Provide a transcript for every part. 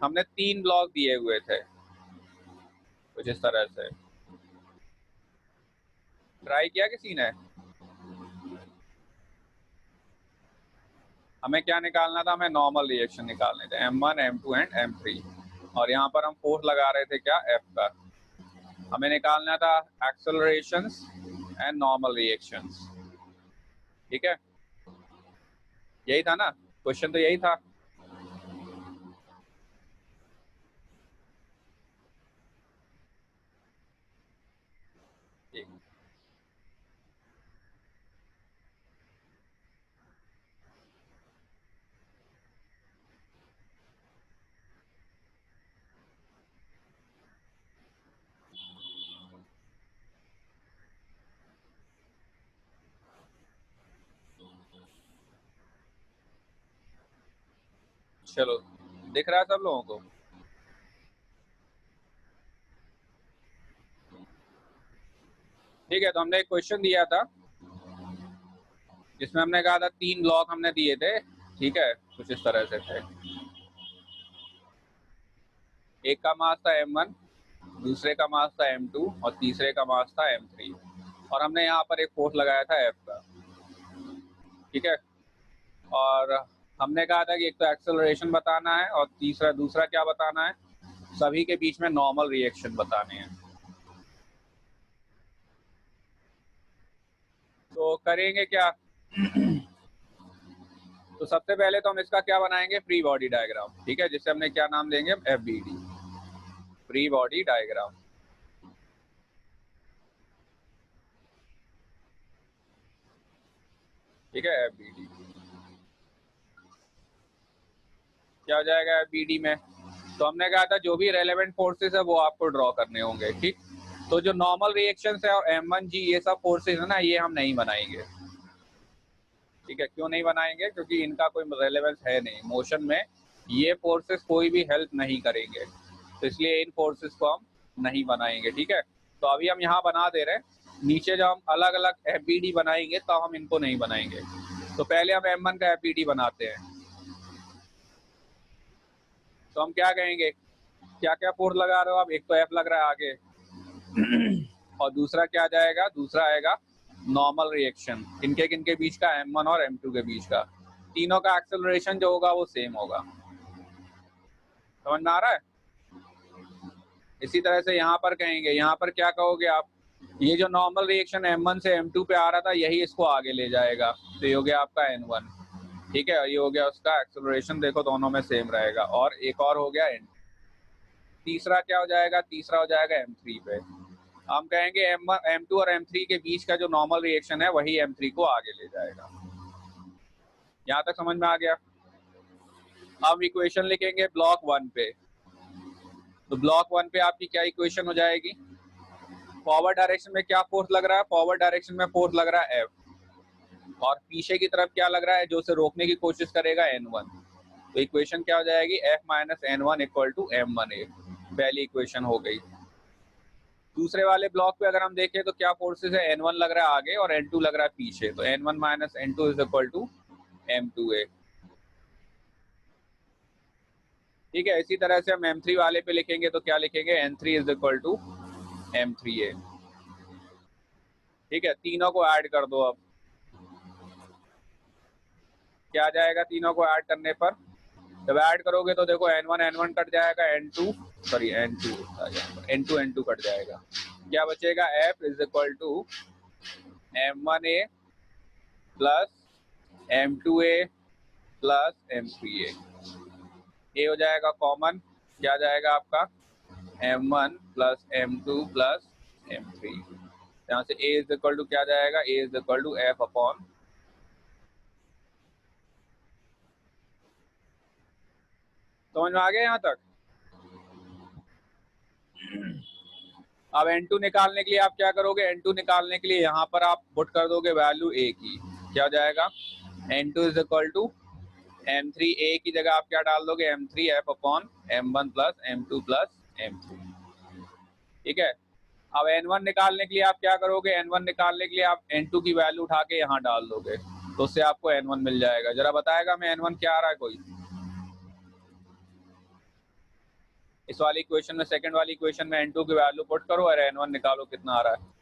हमने 3 ब्लॉक दिए हुए थे कुछ इस तरह से। ट्राई किया किसी ने? हमें क्या निकालना था? हमें नॉर्मल रिएक्शन निकालने थे, M1 M2 एंड M3। और यहाँ पर हम फोर्स लगा रहे थे क्या? F का। हमें निकालना था एक्सेलरेशंस एंड नॉर्मल रिएक्शंस। ठीक है, यही था ना क्वेश्चन? तो यही था। ठीक। चलो, दिख रहा है सब लोगों को? ठीक है, तो हमने एक क्वेश्चन दिया था जिसमें हमने कहा था 3 ब्लॉक हमने दिए थे। ठीक है, कुछ इस तरह से थे। एक का मास था M1, दूसरे का मास था M2 और तीसरे का मास था M3। और हमने यहाँ पर एक फोर्स लगाया था F का। ठीक है, और हमने कहा था कि एक तो एक्सेलरेशन बताना है और दूसरा क्या बताना है? सभी के बीच में नॉर्मल रिएक्शन बताने हैं। तो करेंगे क्या? तो सबसे पहले तो हम इसका क्या बनाएंगे? Free body diagram. ठीक है, जिसे हमने क्या नाम देंगे? FBD, free body diagram. ठीक है, FBD क्या हो जाएगा FBD में? तो हमने कहा था जो भी रेलेवेंट फोर्सेस है वो आपको ड्रॉ करने होंगे। ठीक, तो जो नॉर्मल रिएक्शंस है और M1G ये सब फोर्सेस है ना, ये हम नहीं बनाएंगे। ठीक है, क्यों नहीं बनाएंगे? क्योंकि इनका कोई रेलेवेंस है नहीं मोशन में। ये फोर्सेस कोई भी हेल्प नहीं करेंगे, तो इसलिए इन फोर्सेस को हम नहीं बनाएंगे। ठीक है, तो अभी हम यहाँ बना दे रहे हैं। नीचे जब हम अलग अलग FBD बनाएंगे तो हम इनको नहीं बनाएंगे। तो पहले हम M1 का FBD बनाते हैं। तो हम क्या कहेंगे? क्या क्या फोर्स लगा रहे हो आप? एक तो F लग रहा है आगे और दूसरा क्या जाएगा? दूसरा आएगा नॉर्मल रिएक्शन। किनके बीच का? M1 और M2 के बीच का। तीनों का एक्सेलरेशन जो होगा वो सेम होगा। समझ में आ रहा है? इसी तरह से यहाँ पर कहेंगे, यहाँ पर क्या कहोगे आप? ये जो नॉर्मल रिएक्शन M1 से M2 पे आ रहा था यही इसको आगे ले जाएगा, तो ये हो गया आपका N1। ठीक है, ये हो गया उसका एक्सेलरेशन। देखो दोनों में सेम रहेगा। और एक और हो गया N। तीसरा क्या हो जाएगा? तीसरा हो जाएगा M3 पे। हम कहेंगे M1 M2 और M3 के बीच का जो नॉर्मल रिएक्शन है वही M3 को आगे ले जाएगा। यहाँ तक समझ में आ गया? अब इक्वेशन लिखेंगे ब्लॉक 1 पे। तो ब्लॉक 1 पे आपकी क्या इक्वेशन हो जाएगी? फॉरवर्ड डायरेक्शन में क्या फोर्स लग रहा है? फॉरवर्ड डायरेक्शन में फोर्स लग रहा है F। और पीछे की तरफ क्या लग रहा है? जो उसे रोकने की कोशिश करेगा N1। तो इक्वेशन क्या हो जाएगी? F minus N1 equal to M1A। पहली इक्वेशन हो गई। दूसरे वाले ब्लॉक पे अगर हम देखें तो क्या फोर्सेस है? N1 लग रहा है आगे और N2 लग रहा है पीछे। तो N1 minus N2 is equal to M2A। ठीक है, इसी तरह से हम M3 वाले पे लिखेंगे तो क्या लिखेंगे? N3 is equal to M3A। ठीक है, तीनों को ऐड कर दो। अब क्या आ जाएगा तीनों को ऐड करने पर? जब ऐड करोगे तो देखो N1 N1 कट जाएगा, N2 N2 कट जाएगा। क्या बचेगा? F is equal to M1A plus M2A plus M3A। ये हो जाएगा कॉमन। क्या जाएगा आपका? M1 plus M2 plus M3। यहाँ से A इज इक्वल टू क्या जाएगा? A is equal to F upon. समझ में आ गया यहाँ तक? अब N2 निकालने के लिए आप क्या करोगे? N2 निकालने के लिए यहाँ पर आप पुट कर दोगे वैल्यू A की। क्या हो जाएगा? N2 is equal to M3। A की जगह आप क्या डाल दोगे? M3 F upon M1 plus M2 plus M3। ठीक है, अब N1 निकालने के लिए आप क्या करोगे? N1 निकालने के लिए आप N2 की वैल्यू उठा के यहाँ डाल दोगे, तो उससे आपको N1 मिल जाएगा। जरा बताएगा मैं N1 क्या आ रहा है कोई? इस वाली इक्वेशन में, सेकंड वाली इक्वेशन में N2 की वैल्यू पुट करो और N1 निकालो कितना आ रहा है।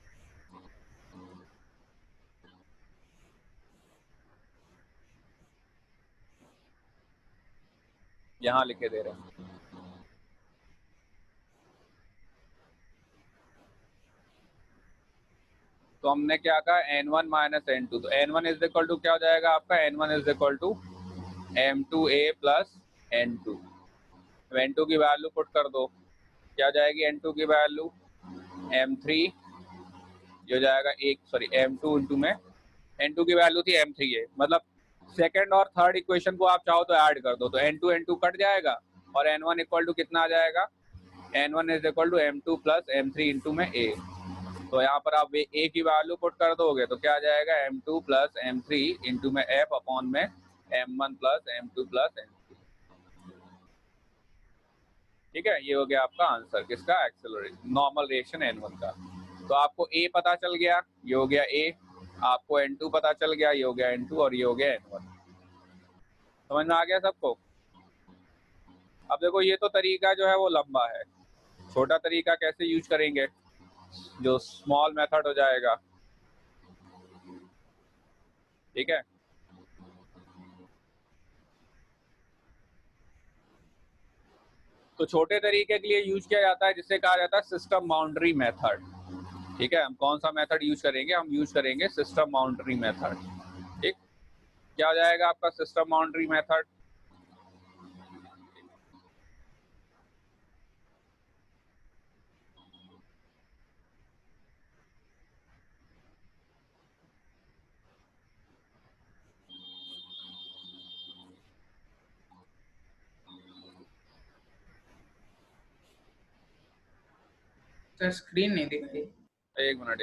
यहाँ लिखे दे रहे हैं। तो हमने क्या कहा, N1 माइनस N2, तो N1 इज इक्वल टू क्या हो जाएगा आपका, N1 is equal to M2A plus N2। N2 की वैल्यू पुट कर दो, क्या जाएगी N2 की वैल्यू, M3 ये हो जाएगा M2 इंटू में N2 की वैल्यू थी M3A, मतलब सेकंड और थर्ड इक्वेशन को आप चाहो तो ऐड कर दो, तो N2 N2 कट जाएगा और N1 इक्वल टू कितना आ जाएगा, N1 is equal to M2 plus M3 into में A। तो यहाँ पर आप A की वैल्यू पुट कर दोगे तो क्या आ जाएगा, M2 प्लस M3 इंटू में F अपॉन में M1 plus M2 plus M3। ठीक है, ये हो गया आपका आंसर किसका, एक्सेलरेशन नॉर्मल रिएक्शन N1 का। तो आपको A पता चल गया, ये हो गया A, आपको N2 पता चल गया, ये हो गया N2 और ये हो गया N1। समझ में आ गया सबको। अब देखो ये तो तरीका जो है वो लंबा है, छोटा तरीका कैसे यूज करेंगे, जो स्मॉल मेथड हो जाएगा। ठीक है, तो छोटे तरीके के लिए यूज किया जाता है जिसे कहा जाता है सिस्टम बाउंड्री मेथड। ठीक है, हम कौन सा मेथड यूज करेंगे, हम यूज करेंगे सिस्टम बाउंड्री मेथड। ठीक, क्या हो जाएगा आपका system boundary method, sir screen नहीं दिखाई। एक मिनट।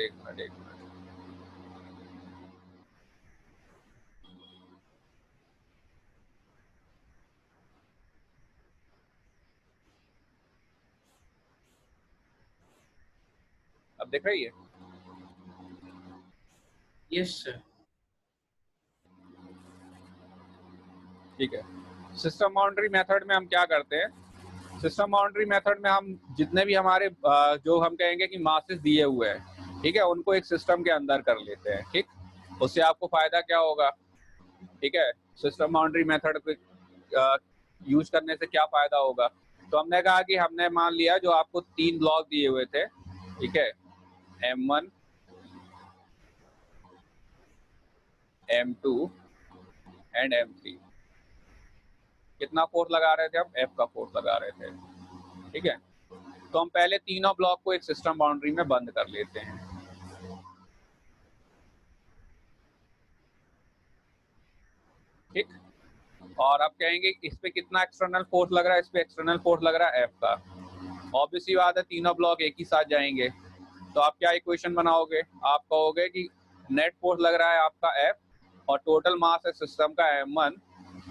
अब देख रही है, यस सर। ठीक है। सिस्टम बाउंड्री मेथड में हम क्या करते हैं, सिस्टम बाउंड्री मेथड में हम जितने भी हमारे जो हम कहेंगे कि मासेस दिए हुए हैं, ठीक है, उनको एक सिस्टम के अंदर कर लेते हैं। ठीक, उससे आपको फायदा क्या होगा, ठीक है, सिस्टम बाउंड्री मेथड को यूज करने से क्या फायदा होगा। तो हमने कहा कि हमने मान लिया जो आपको 3 ब्लॉक दिए हुए थे, ठीक है, M1 M2 एंड M3, कितना फोर्स लगा रहे थे हम, F का फोर्स लगा रहे थे। ठीक है, तो हम पहले तीनों ब्लॉक को एक सिस्टम बाउंड्री में बंद कर लेते हैं। ठीक, और अब कहेंगे इस पे कितना एक्सटर्नल फोर्स लग रहा है, इस पे एक्सटर्नल फोर्स लग रहा है F का। ऑब्वियसली बात है, तीनों ब्लॉक एक ही साथ जाएंगे, तो आप क्या इक्वेशन बनाओगे, आप कहोगे कि नेट फोर्स लग रहा है आपका F और टोटल मास है सिस्टम का M1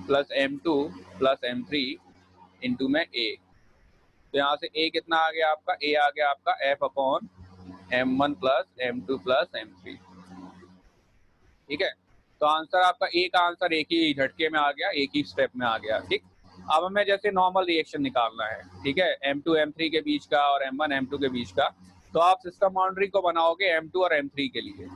plus M2 plus M3 into में A। तो यहाँ से A कितना आ गया आपका, A आ गया आपका F upon M1 plus M2 plus M3। ठीक है, तो आंसर आपका A का आंसर एक ही झटके में आ गया, एक ही स्टेप में आ गया। ठीक, अब हमें जैसे नॉर्मल रिएक्शन निकालना है, ठीक है, M2 M3 के बीच का और M1 M2 के बीच का, तो आप सिस्टम बाउंड्री को बनाओगे M2 और M3 के लिए।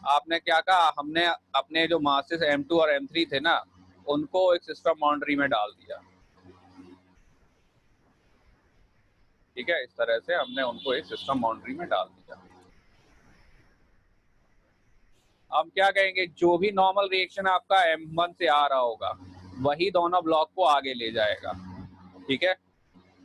आपने क्या कहा, हमने अपने जो मासेस M2 और M3 थे ना, उनको एक सिस्टम बाउंड्री में डाल दिया। ठीक है, इस तरह से हमने उनको एक सिस्टम बाउंड्री में डाल दिया। हम क्या कहेंगे, जो भी नॉर्मल रिएक्शन आपका M1 से आ रहा होगा वही दोनों ब्लॉक को आगे ले जाएगा। ठीक है,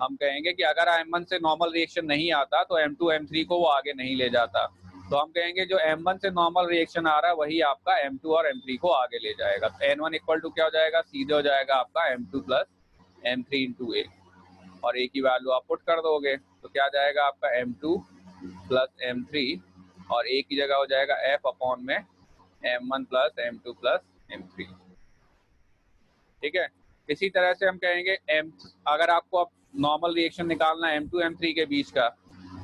हम कहेंगे कि अगर M1 से नॉर्मल रिएक्शन नहीं आता तो M2 M3 को वो आगे नहीं ले जाता, तो हम कहेंगे जो M1 से नॉर्मल रिएक्शन आ रहा है वही आपका M2 और M3 को आगे ले जाएगा। तो N1 इक्वल टू क्या हो जाएगा, सीधे हो जाएगा आपका M2 plus M3 into A, और A की वैल्यू आप पुट कर दोगे तो क्या जाएगा आपका M2 प्लस M3 और A की जगह हो जाएगा F अपॉन में M1 plus M2 plus M3। ठीक है, इसी तरह से हम कहेंगे अगर आपको अब नॉर्मल रिएक्शन निकालना है M2 M3 के बीच का,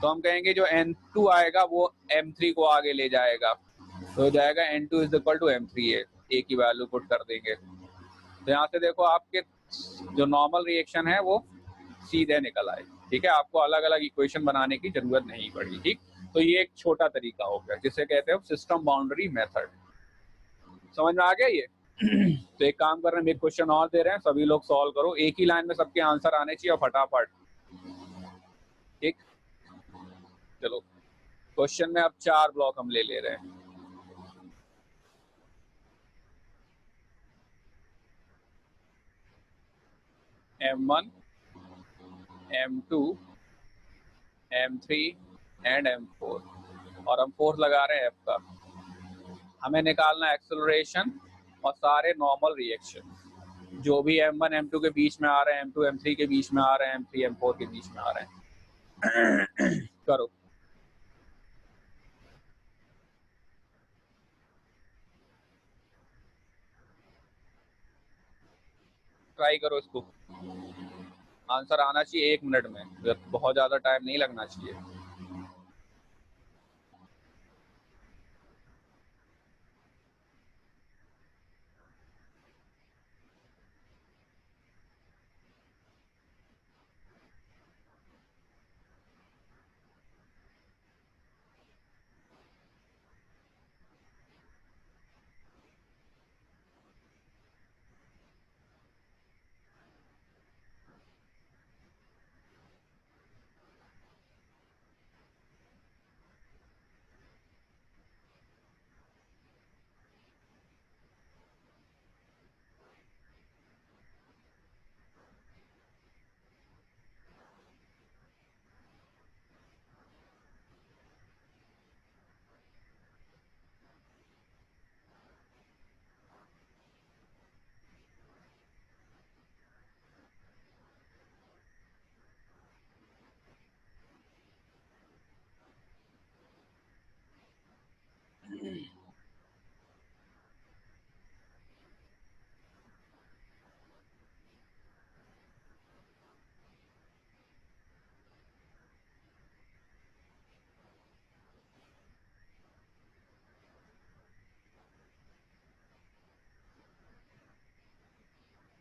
तो हम कहेंगे जो N2 आएगा वो M3 को आगे ले जाएगा, तो हो जाएगा N2 is equal to M3A। A की वैल्यू पुट कर देंगे, तो यहाँ से देखो आपके जो नॉर्मल रिएक्शन है वो सीधे निकल आए। ठीक है, आपको अलग अलग इक्वेशन बनाने की जरूरत नहीं पड़ी। ठीक, तो ये एक छोटा तरीका हो गया जिसे कहते हैं सिस्टम बाउंड्री मेथड। समझ में आ गया ये? तो एक काम कर रहे हैं, एक क्वेश्चन और दे रहे हैं, सभी लोग सॉल्व करो, एक ही लाइन में सबके आंसर आने चाहिए और फटाफट। ठीक, चलो क्वेश्चन में अब 4 ब्लॉक हम ले रहे हैं। M1, M2, M3 and M4 और हम फोर्थ लगा रहे हैं F का। हमें निकालना है एक्सेलरेशन और सारे नॉर्मल रिएक्शन जो भी M1 M2 के बीच में आ रहे हैं, M2 M3 के बीच में आ रहे हैं, M3 M4 के बीच में आ रहे हैं। करो। ट्राई करो इसको, आंसर आना चाहिए 1 मिनट में, बहुत ज्यादा टाइम नहीं लगना चाहिए।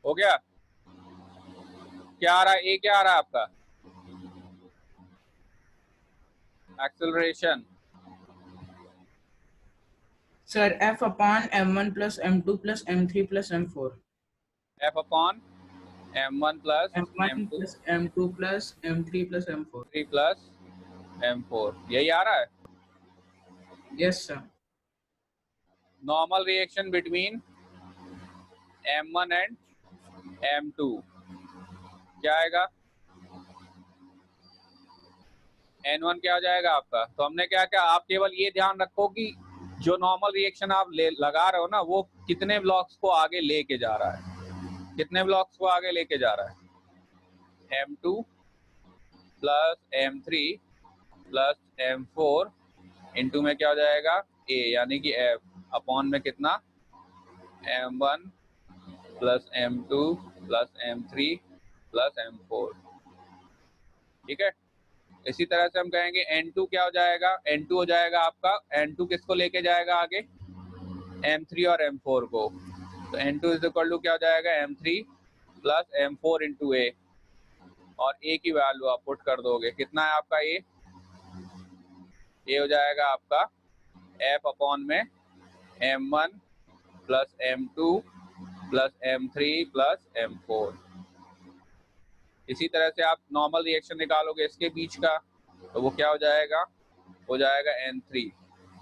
हो गया? क्या आ रहा है? ए क्या आ रहा है आपका? Acceleration sir F upon M1 plus M2 plus M3 plus M4। F upon M1 plus M1 M2 plus M2 plus M3 plus M4। 3 plus M4, यही आ रहा है। Yes sir. Normal reaction between M1 and M2 क्या आएगा? N1 क्या हो जाएगा आपका? तो हमने क्या क्या, आप केवल ये ध्यान रखो कि जो नॉर्मल रिएक्शन आप लगा रहे हो ना, वो कितने ब्लॉक्स को आगे लेके जा रहा है, कितने ब्लॉक्स को आगे लेके जा रहा है। M2 plus M3 plus M4 into में क्या हो जाएगा? A, यानी कि F अपॉन में कितना? M1 plus M2 plus M3 plus M4। ठीक है, इसी तरह से हम कहेंगे N2 क्या हो जाएगा? N2 हो जाएगा आपका, N2 किसको लेके जाएगा आगे? M3 और M4 को। तो N2 इज इक्वल टू क्या हो जाएगा? M3 plus M4 into A, और A की वैल्यू आप पुट कर दोगे, कितना है आपका A? A हो जाएगा आपका F अपॉन में M1 plus M2 plus M3 plus M4। इसी तरह से आप नॉर्मल रिएक्शन निकालोगे इसके बीच का, तो वो क्या हो जाएगा? हो जाएगा N3।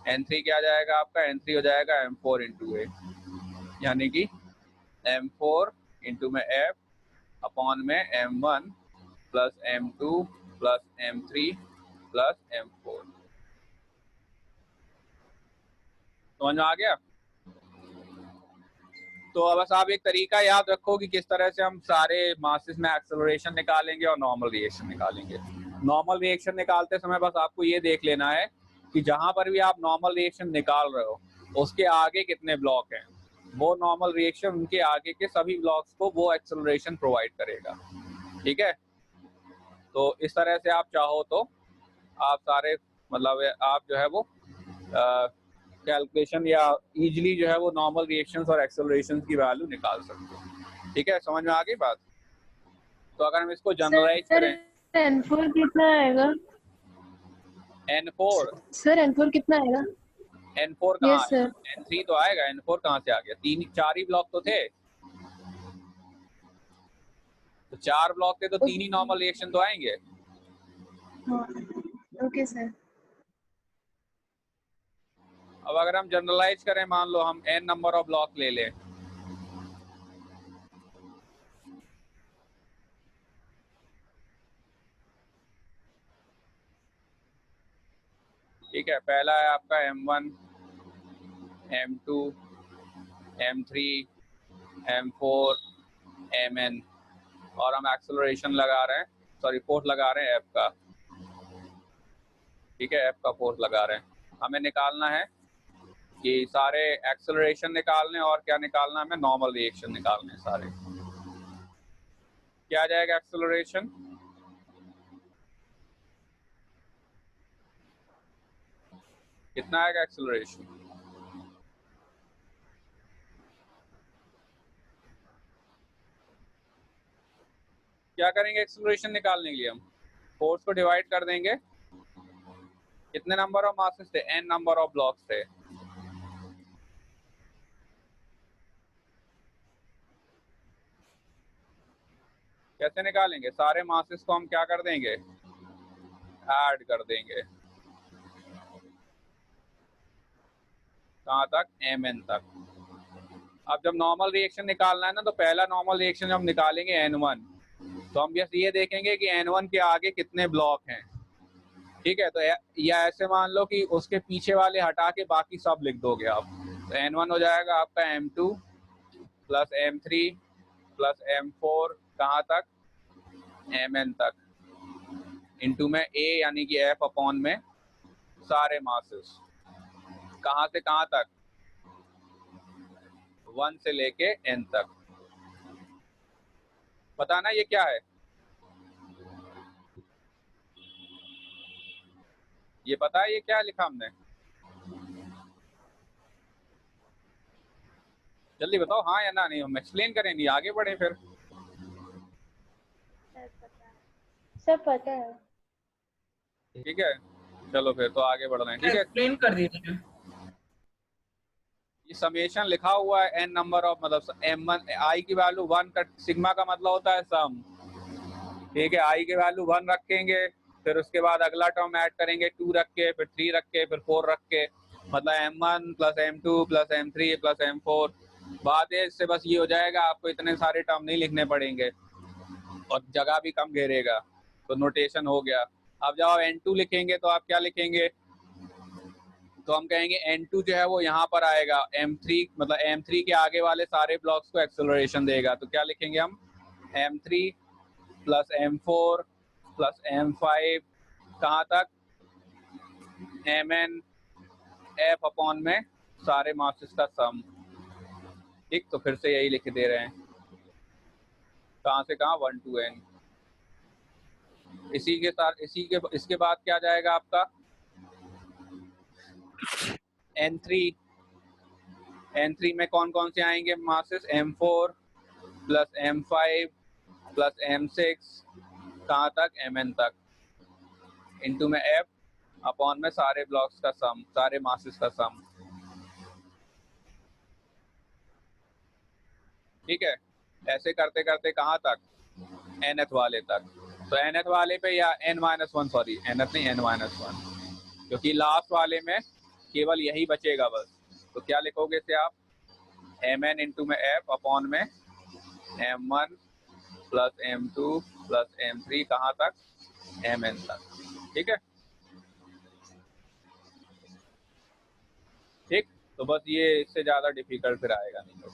N3 क्या आ जाएगा आपका? N3 हो जाएगा M4 इंटू A, यानी कि M4 इंटू में F अपॉन में M1 plus M2 plus M3 plus M4। समझ में आ गया? तो बस आप एक तरीका याद रखो कि किस तरह से हम सारे मासेस में एक्सेलरेशन निकालेंगे और नॉर्मल रिएक्शन निकालेंगे। नॉर्मल रिएक्शन निकालते समय बस आपको ये देख लेना है कि जहां पर भी आप नॉर्मल रिएक्शन निकाल रहे हो उसके आगे कितने ब्लॉक हैं, वो नॉर्मल रिएक्शन उनके आगे के सभी ब्लॉक्स को वो एक्सेलरेशन प्रोवाइड करेगा। ठीक है, तो इस तरह से आप चाहो तो आप सारे मतलब आप जो है वो कैलकुलेशन या इजीली जो है वो नॉर्मल रिएक्शंस और एक्सेलरेशंस की वैल्यू निकाल सकते हो। ठीक है, समझ में आ गई बात? तो अगर हम इसको जनरलाइज करें, N4 कितना आएगा? N4 सर N4 कितना आएगा? N4 कहाँ Yes, आएगा? sir. N3 तो आएगा, N4 कहाँ से आ गया? 4 ही ब्लॉक तो थे, तो 4 ब्लॉक थे तो 3 ही नॉर्मल रिएक्शन तो आएंगे। Okay, sir. अब अगर हम जनरलाइज करें, मान लो हम n नंबर ऑफ ब्लॉक ले लें, ठीक है। पहला है आपका M1, M2, M3, M4, Mn, और हम एक्सेलरेशन लगा रहे हैं, सॉरी फोर्स लगा रहे हैं F का, ठीक है, F का फोर्स लगा रहे हैं। हमें निकालना है कि सारे एक्सेलरेशन निकालने, और क्या निकालना है हमें? नॉर्मल रिएक्शन निकालने सारे। क्या आ जाएगा एक्सेलरेशन? कितना आएगा एक्सेलरेशन? क्या करेंगे एक्सेलरेशन निकालने के लिए? हम फोर्स को डिवाइड कर देंगे, कितने नंबर ऑफ मासेस थे? n नंबर ऑफ ब्लॉक्स थे। कैसे निकालेंगे? सारे मासेस को हम क्या कर देंगे? ऐड कर देंगे। कहाँ तक? Mn तक। अब जब नॉर्मल रिएक्शन निकालना है ना, तो पहला नॉर्मल रिएक्शन जब हम निकालेंगे N1, तो हम बस ये देखेंगे कि N1 के आगे कितने ब्लॉक हैं, ठीक है। तो या ऐसे मान लो कि उसके पीछे वाले हटा के बाकी सब लिख दोगे आप, तो N1 हो जाएगा आपका M2 plus M3 plus M4 कहाँ तक? Mn तक, इंटू में A यानी कि F अपॉन में सारे मासेस, कहाँ से कहाँ तक? 1 से लेके n तक। पता ना ये क्या है? ये पता है ये क्या लिखा हमने? जल्दी बताओ, हाँ या ना। नहीं, हम एक्सप्लेन करें, नहीं आगे बढ़े फिर। सब पता है। ठीक है, चलो फिर तो आगे बढ़ रहे हैं, ठीक है। एक्सप्लेन कर दीजिए। ये समेशन लिखा हुआ है n नंबर ऑफ, मतलब m1 i की वैल्यू 1 का, सिग्मा का मतलब होता है सम, ठीक है। i की वैल्यू 1 रखेंगे, फिर उसके बाद अगला टर्म ऐड करेंगे 2 रख के, फिर 3 रख के, फिर 4 रख के, मतलब m1 plus m2 plus m3 plus m4। बात है इससे बस ये हो जाएगा, आपको इतने सारे टर्म नहीं लिखने पड़ेंगे और जगह भी कम घेरेगा, तो नोटेशन हो गया। अब जब आप n2 लिखेंगे तो आप क्या लिखेंगे? तो हम कहेंगे n2 जो है वो यहाँ पर आएगा, m3 मतलब m3 के आगे वाले सारे ब्लॉक्स को एक्सेलरेशन देगा, तो क्या लिखेंगे हम? m3 plus m4 plus m5 कहाँ तक? mn f अपॉन में सारे मासेस का सम, ठीक। तो फिर से यही लिख दे रहे हैं, कहाँ से कहाँ? 1 to n। इसी के साथ इसके बाद क्या जाएगा आपका? n3 में कौन कौन से आएंगे masses? m4 plus m5 plus m6 कहाँ तक? mn तक, इंटू में f अपॉन में सारे ब्लॉक्स का सम, सारे मासेस का सम, ठीक है। ऐसे करते करते कहाँ तक? nth वाले तक। तो nth वाले पे या n-1, सॉरी nth नहीं n-1, क्योंकि लास्ट वाले में केवल यही बचेगा बस। तो क्या लिखोगे इसे आप? mn इंटू में f अपॉन में m1 plus m2 plus m3 कहाँ तक? mn तक, ठीक है। ठीक, तो बस ये इससे ज्यादा डिफिकल्ट फिर आएगा नहीं, तो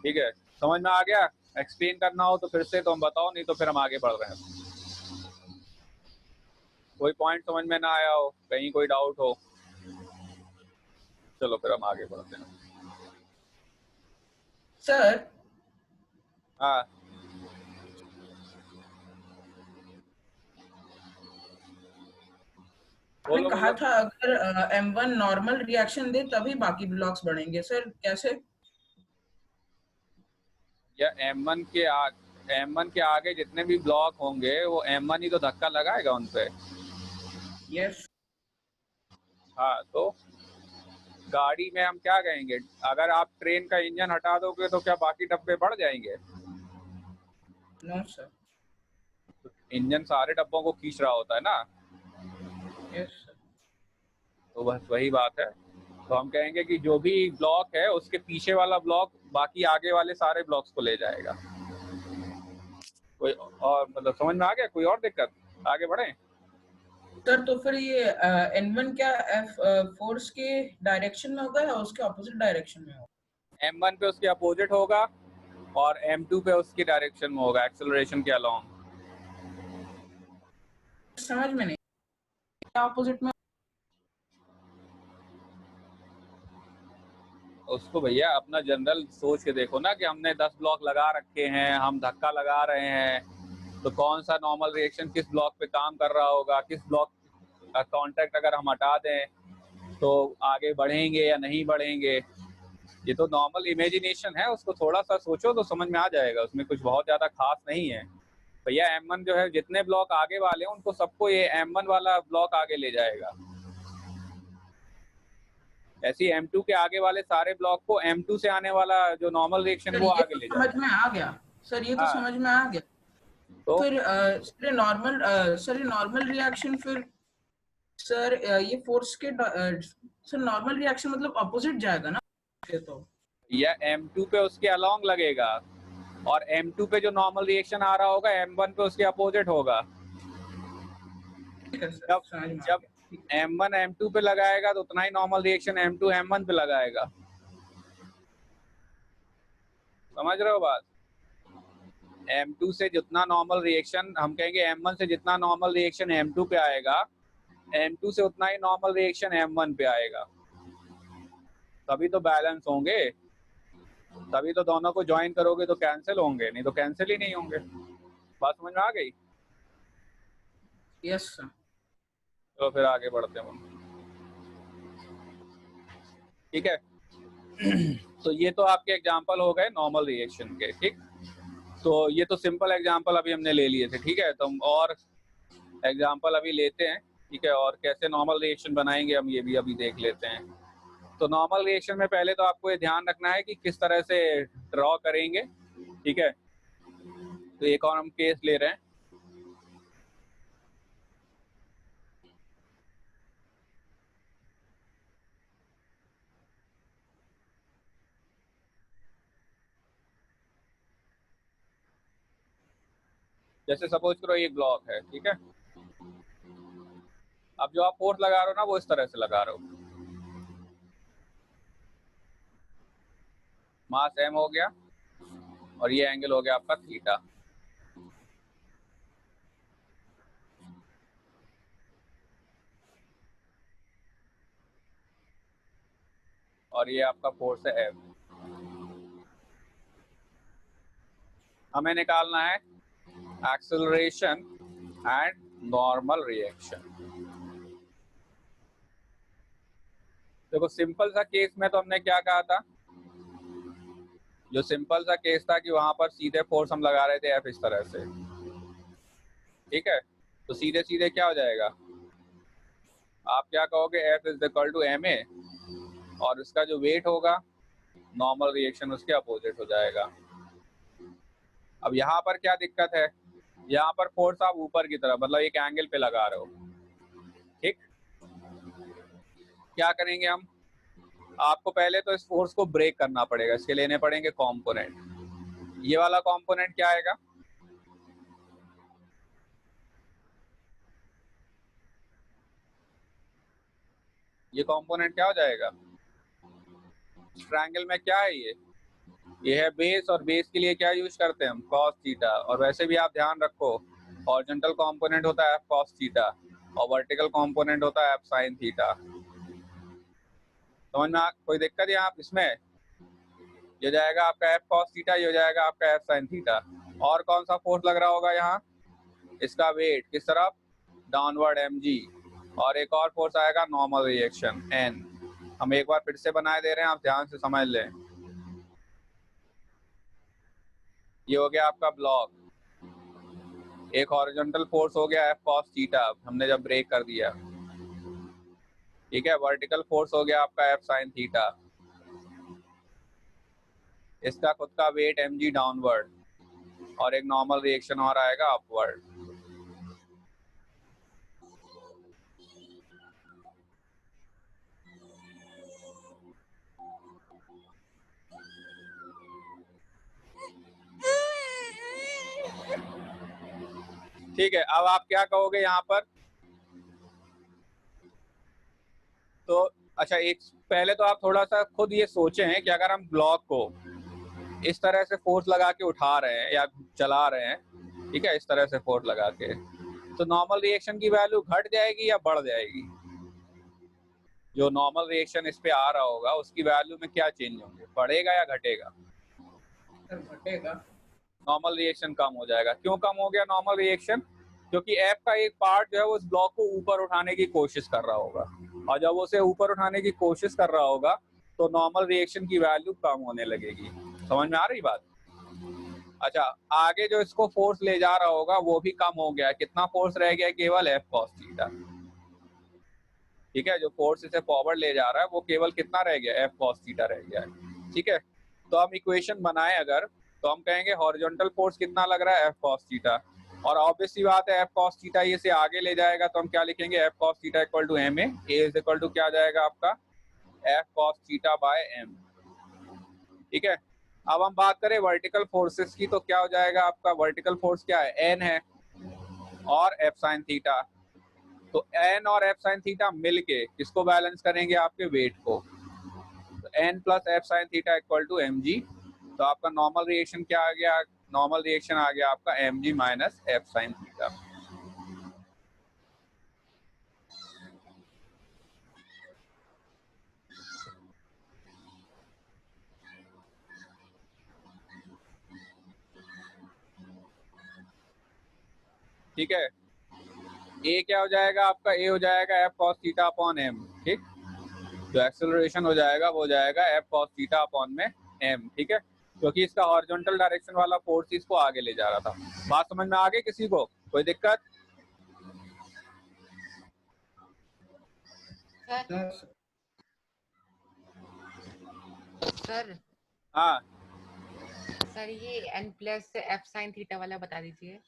ठीक है। समझ में आ गया? एक्सप्लेन करना हो तो फिर से तुम बताओ, नहीं तो फिर हम आगे बढ़ रहे हैं। कोई पॉइंट समझ में ना आया हो, कहीं कोई डाउट हो, चलो फिर हम आगे बढ़ते हैं। सर हाँ, आपने कहा था अगर M1 नॉर्मल रिएक्शन दे तभी बाकी ब्लॉक्स बढ़ेंगे, सर कैसे? या M1 के M1 के आगे जितने भी ब्लॉक होंगे वो M1 ही तो धक्का लगाएगा उन पे। यस हाँ, तो गाड़ी में हम क्या कहेंगे, अगर आप ट्रेन का इंजन हटा दोगे तो क्या बाकी डब्बे बढ़ जाएंगे? No sir. इंजन सारे डब्बों को खींच रहा होता है ना। Yes sir. तो बस वही बात है। तो हम कहेंगे कि जो भी ब्लॉक है उसके पीछे वाला ब्लॉक बाकी आगे वाले सारे ब्लॉक्स को ले जाएगा। कोई और मतलब समझ में आ गया? कोई और दिक्कत? आगे बढ़े। सर तो फिर ये N1 क्या F फोर्स के डायरेक्शन में होगा या उसके ऑपोजिट डायरेक्शन में होगा? M1 पे उसके अपोजिट होगा और M2 पे उसकी डायरेक्शन में होगा, एक्सेलरेशन के अलोंग। समझ में नहीं, क्या ऑपोजिट में? उसको भैया अपना जनरल सोच के देखो ना कि हमने 10 ब्लॉक लगा रखे हैं, हम धक्का लगा रहे हैं, तो कौन सा नॉर्मल रिएक्शन किस ब्लॉक पे काम कर रहा होगा, किस ब्लॉक का कांटेक्ट अगर हम हटा दें तो आगे बढ़ेंगे या नहीं बढ़ेंगे। ये तो नॉर्मल इमेजिनेशन है, उसको थोड़ा सा सोचो तो समझ में आ जाएगा, उसमें कुछ बहुत ज्यादा खास नहीं है भैया। M1 जो है जितने ब्लॉक आगे वाले हैं उनको सबको ये M1 वाला ब्लॉक आगे ले जाएगा। ऐसे ही M2 के आगे वाले सारे ब्लॉक को M2 से आने वाला जो नॉर्मल रिएक्शन सर वो ये आगे तो ले समझ जाएगा। में आ गया सर, ये तो हाँ, समझ में आ गया। तो फिर सर ये नॉर्मल रिएक्शन फिर सर ये फोर्स के सर नॉर्मल रिएक्शन मतलब अपोजिट जाएगा ना फिर तो? यह M2 पे उसके अलोंग लगेगा और M2 पे जो नॉर्मल रिएक्शन आ रहा होगा M1 पे उसके अपोजिट होगा। ठीक है सर, जब समझ में आ जब गया। M1 M2 पे लगाएगा तो उतना ही नॉर्मल रिएक्शन M2 M1 पे लगाएगा। समझ रहे हो बात? M2 से जितना नॉर्मल रिएक्शन हम कहेंगे M1 से जितना नॉर्मल रिएक्शन M2 पे आएगा, M2 से उतना ही नॉर्मल रिएक्शन M1 पे आएगा। तभी तो बैलेंस होंगे, तभी तो दोनों को ज्वाइन करोगे तो कैंसिल होंगे, नहीं तो कैंसिल ही नहीं होंगे। बात समझ में आ गई? Yes sir. तो फिर आगे बढ़ते हैं। ठीक है। तो ये तो आपके एग्जांपल हो गए नॉर्मल रिएक्शन के, ठीक। तो ये तो सिंपल एग्जांपल अभी हमने ले लिए थे, ठीक है। तो हम और एग्जांपल अभी लेते हैं, ठीक है, और कैसे नॉर्मल रिएक्शन बनाएंगे हम ये भी अभी देख लेते हैं। तो नॉर्मल रिएक्शन में पहले तो आपको ये ध्यान रखना है कि किस तरह से ड्रॉ करेंगे, ठीक है। तो एक और हम केस ले रहे हैं। जैसे सपोज करो ये ब्लॉक है, ठीक है। अब जो आप फोर्स लगा रहे हो ना वो इस तरह से लगा रहे हो। मास m हो गया और ये एंगल हो गया आपका थीटा। और ये आपका फोर्स है F। हमें निकालना है एक्सेलरेशन एंड नॉर्मल रिएक्शन। देखो सिंपल सा केस में तो हमने क्या कहा था, जो सिंपल सा केस था कि वहां पर सीधे फोर्स हम लगा रहे थे F इस तरह से, ठीक है। तो सीधे सीधे क्या हो जाएगा, आप क्या कहोगे, F is equal to ma और इसका जो वेट होगा नॉर्मल रिएक्शन उसके अपोजिट हो जाएगा। अब यहाँ पर क्या दिक्कत है, यहाँ पर फोर्स आप ऊपर की तरफ मतलब एक एंगल पे लगा रहे हो, ठीक। क्या करेंगे हम, आपको पहले तो इस फोर्स को ब्रेक करना पड़ेगा, इसके लेने पड़ेंगे कंपोनेंट। ये वाला कंपोनेंट क्या आएगा, ये कंपोनेंट क्या हो जाएगा, ट्रायंगल में क्या है ये है बेस, और बेस के लिए क्या यूज करते हैं हम, cos थीटा। और वैसे भी आप ध्यान रखो हॉरिजॉन्टल कंपोनेंट होता है cos थीटा और वर्टिकल कंपोनेंट होता है sin थीटा। समझ में कोई दिक्कत यहाँ इसमें, ये जाएगा आपका f cos थीटा, ये हो जाएगा आपका f sin थीटा। और कौन सा फोर्स लग रहा होगा यहाँ, इसका वेट किस तरफ, डाउनवर्ड mg। और एक और फोर्स आएगा नॉर्मल रिएक्शन n। हम एक बार फिर से बनाए दे रहे हैं, आप ध्यान से समझ लें। ये हो गया आपका ब्लॉक। एक हॉरिजॉन्टल फोर्स हो गया F cos थीटा, हमने जब ब्रेक कर दिया, ठीक है। वर्टिकल फोर्स हो गया आपका F sin थीटा, इसका खुद का वेट mg डाउनवर्ड, और एक नॉर्मल रिएक्शन और आएगा अपवर्ड। ठीक है, अब आप क्या कहोगे यहाँ पर? तो अच्छा, एक पहले तो आप थोड़ा सा खुद ये सोचें कि अगर हम ब्लॉक को इस तरह से फोर्स लगा के उठा रहे हैं या चला रहे हैं, ठीक है, इस तरह से फोर्स लगा के, तो नॉर्मल रिएक्शन की वैल्यू घट जाएगी या बढ़ जाएगी? जो नॉर्मल रिएक्शन इस पे आ रहा होगा उसकी वैल्यू में क्या चेंज होंगे, बढ़ेगा या घटेगा? घटेगा। नॉर्मल रिएक्शन कम हो जाएगा। क्यों कम हो गया नॉर्मल रिएक्शन? क्योंकि एफ का एक पार्ट जो है वो उस ब्लॉक को ऊपर उठाने की कोशिश कर रहा होगा, और जब वो उसे ऊपर उठाने की कोशिश कर रहा होगा तो नॉर्मल रिएक्शन की वैल्यू कम होने लगेगी। समझ में आ रही बात? अच्छा, आगे जो इसको फोर्स ले जा रहा होगा वो भी कम हो गया। कितना फोर्स रह गया? केवल F cos थीटा, ठीक है। जो फोर्स इसे फॉरवर्ड ले जा रहा है वो केवल कितना रह गया? F cos थीटा रह गया है, ठीक है। तो हम इक्वेशन बनाएं अगर, तो हम कहेंगे हॉरिजॉन्टल फोर्स कितना लग रहा है? F cos थीटा, और ऑब्वियस सी बात है F cos थीटा ये से आगे ले जाएगा तो हम क्या लिखेंगे? F cos theta equal to ma, a is equal to क्या आ जाएगा आपका? F cos theta by m, ठीक है। अब हम बात करें वर्टिकल फोर्सेस की, तो क्या हो जाएगा आपका? वर्टिकल फोर्स क्या है? n है और F sin थीटा, तो n और F sin थीटा मिलके किसको बैलेंस करेंगे? आपके वेट को। तो n plus F sin theta equal to mg, तो आपका नॉर्मल रिएक्शन क्या आ गया? नॉर्मल रिएक्शन आ गया आपका mg minus F sin theta. ठीक है, a क्या हो जाएगा आपका? a हो जाएगा F cos theta upon m, ठीक। जो एक्सेलरेशन हो जाएगा वो हो जाएगा F cos थीटा अपॉन में m, ठीक है, क्योंकि इसका हॉरिजॉन्टल डायरेक्शन वाला फोर्स इसको आगे ले जा रहा था। बात समझ में आ गई किसी को? कोई दिक्कत? सर हाँ, सर ये n plus F sine theta वाला बता दीजिए।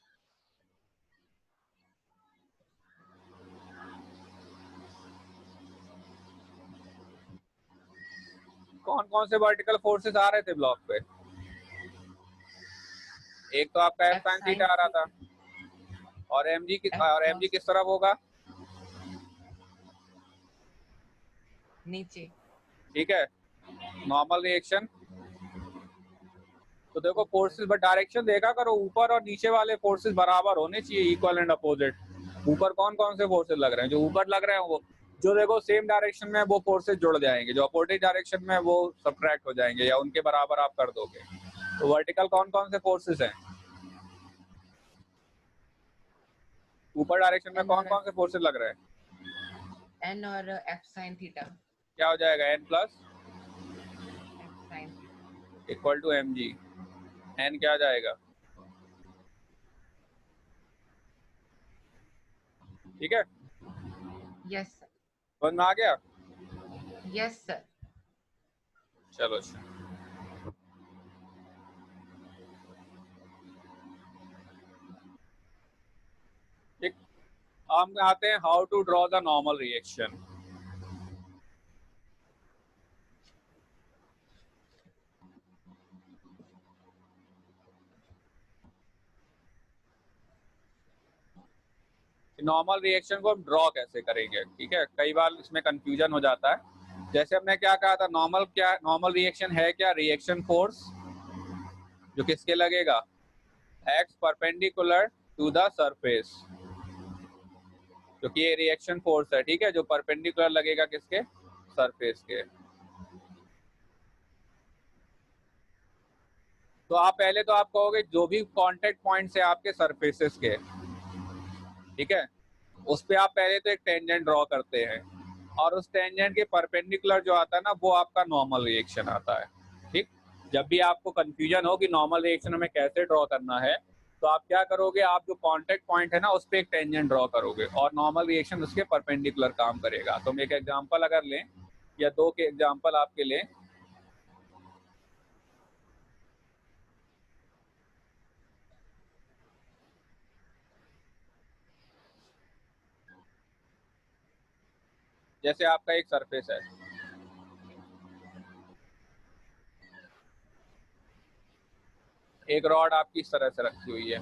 कौन कौन से वर्टिकल फोर्सेस आ रहे थे ब्लॉक पे? एक तो आपका F sin थीटा आ रहा था, और mg किस तरफ होगा? नीचे। ठीक है, नॉर्मल रिएक्शन। तो देखो फोर्सेस, बट डायरेक्शन देखा करो, ऊपर और नीचे वाले फोर्सेस बराबर होने चाहिए, इक्वल एंड अपोजिट। ऊपर कौन कौन से फोर्सेस लग रहे हैं? जो ऊपर लग रहे हैं वो, जो देखो सेम डायरेक्शन में वो फोर्सेस जुड़ जाएंगे, जो अपोजिट डायरेक्शन में वो सब्ट्रैक्ट हो जाएंगे या उनके बराबर आप कर दोगे। तो वर्टिकल कौन कौन से फोर्सेस हैं? ऊपर डायरेक्शन में कौन कौन से फोर्सेस लग रहे हैं? n और एफ साइन थीटा। क्या हो जाएगा? n plus F sine equal to mg। n क्या आ जाएगा? ठीक है, यस सर। समझ में आ गया? Yes sir. चलो अच्छा। ठीक, हम आते हैं how to draw the normal reaction. Normal reaction को हम ड्रॉ कैसे करेंगे, ठीक है। कई बार इसमें कंफ्यूजन हो जाता है। जैसे हमने क्या कहा था, नॉर्मल रिएक्शन है क्या? रिएक्शन फोर्स जो किसके लगेगा? X perpendicular to the surface, क्योंकि ये रिएक्शन फोर्स है, ठीक है, जो परपेंडिकुलर लगेगा किसके? सरफेस के। तो आप पहले तो आप कहोगे जो भी कांटेक्ट पॉइंट्स है आपके सरफेसेस के, ठीक है, उस पे आप पहले तो एक टेंजेंट ड्रॉ करते हैं, और उस टेंजेंट के परपेंडिकुलर जो आता है ना वो आपका नॉर्मल रिएक्शन आता है, ठीक। जब भी आपको कंफ्यूजन हो कि नॉर्मल रिएक्शन हमें कैसे ड्रॉ करना है, तो आप क्या करोगे, आप जो कांटेक्ट पॉइंट है ना उस पर एक टेंजेंट ड्रॉ करोगे और नॉर्मल रिएक्शन उसके परपेंडिकुलर काम करेगा। तो हम एक एग्जांपल अगर लें या दो के एग्जांपल आपके लें, जैसे आपका एक सरफेस है, एक रॉड आपकी इस तरह से रखी हुई है,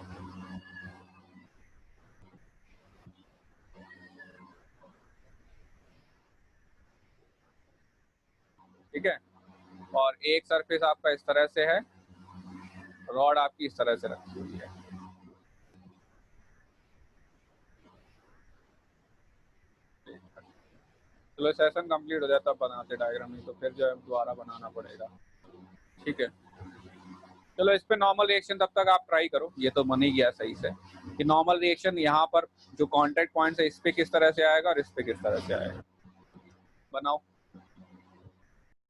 ठीक है, और एक सरफेस आपका इस तरह से है, रॉड आपकी इस तरह से रखी हुई है। चलो सेशन कंप्लीट हो जाए तब बनाते डायग्राम, नहीं तो फिर जो है दोबारा बनाना पड़ेगा, ठीक है। चलो इस पे नॉर्मल रिएक्शन तब तक आप ट्राई करो, ये तो बन ही गया सही से कि नॉर्मल रिएक्शन यहाँ पर जो कांटेक्ट पॉइंट है इस पे किस तरह से आएगा और इस पे किस तरह से आएगा। बनाओ।